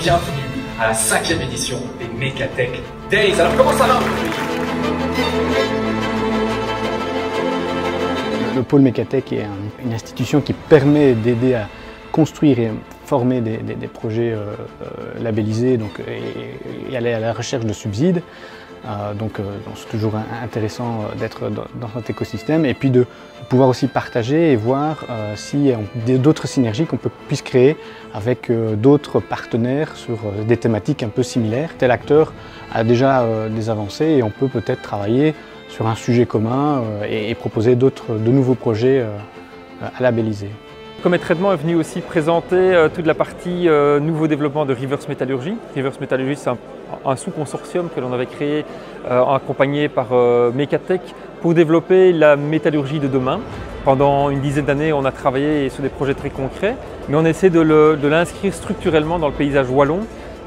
bienvenue à la 5e édition des Mecatech Days. Alors comment ça va aujourd'hui? Le pôle Mecatech est une institution qui permet d'aider à construire et former des projets labellisés et aller à la recherche de subsides. C'est toujours intéressant d'être dans cet écosystème et puis de pouvoir aussi partager et voir s'il y a d'autres synergies qu'on puisse créer avec d'autres partenaires sur des thématiques un peu similaires. Tel acteur a déjà des avancées et on peut peut-être travailler sur un sujet commun et proposer de nouveaux projets à labelliser. Comet Traitement est venu aussi présenter toute la partie nouveau développement de Reverse Métallurgie. Reverse Métallurgie, c'est un sous-consortium que l'on avait créé accompagné par Mecatech pour développer la métallurgie de demain. Pendant une dizaine d'années, on a travaillé sur des projets très concrets, mais on essaie de l'inscrire structurellement dans le paysage wallon.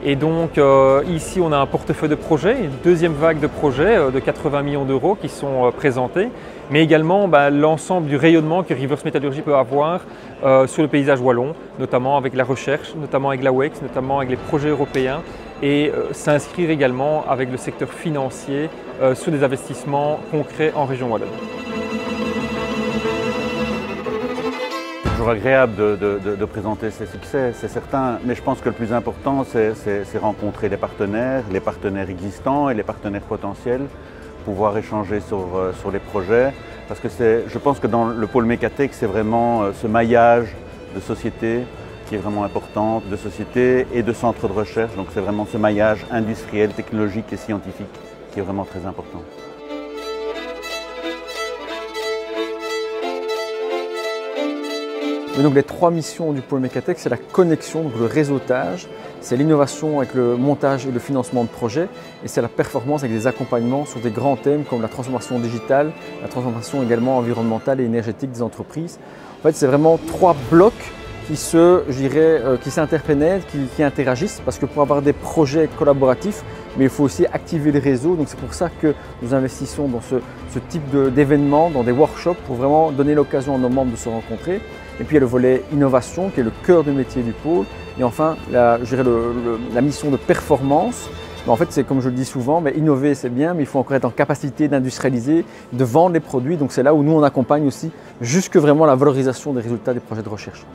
Et donc ici, on a un portefeuille de projets, une deuxième vague de projets de 80 millions d'euros qui sont présentés, mais également l'ensemble du rayonnement que Reverse Métallurgie peut avoir sur le paysage wallon, notamment avec la recherche, notamment avec la WEX, notamment avec les projets européens, et s'inscrire également avec le secteur financier sur des investissements concrets en région wallonne. C'est toujours agréable de présenter ses succès, c'est certain, mais je pense que le plus important, c'est rencontrer les partenaires existants et les partenaires potentiels, pouvoir échanger sur les projets, parce que je pense que dans le pôle Mecatech, c'est vraiment ce maillage de sociétés qui est vraiment important, de sociétés et de centres de recherche, donc c'est vraiment ce maillage industriel, technologique et scientifique qui est vraiment très important. Et donc les trois missions du pôle Mecatech, c'est la connexion, donc le réseautage, c'est l'innovation avec le montage et le financement de projets, et c'est la performance avec des accompagnements sur des grands thèmes comme la transformation digitale, la transformation également environnementale et énergétique des entreprises. En fait, c'est vraiment trois blocs qui s'interpénètrent, qui interagissent, parce que pour avoir des projets collaboratifs, mais il faut aussi activer les réseaux. Donc c'est pour ça que nous investissons dans ce type d'événements, dans des workshops, pour vraiment donner l'occasion à nos membres de se rencontrer. Et puis il y a le volet innovation, qui est le cœur de métier du pôle. Et enfin, la mission de performance. En fait, c'est comme je le dis souvent, mais innover c'est bien, mais il faut encore être en capacité d'industrialiser, de vendre les produits. Donc c'est là où nous on accompagne aussi jusque vraiment la valorisation des résultats des projets de recherche.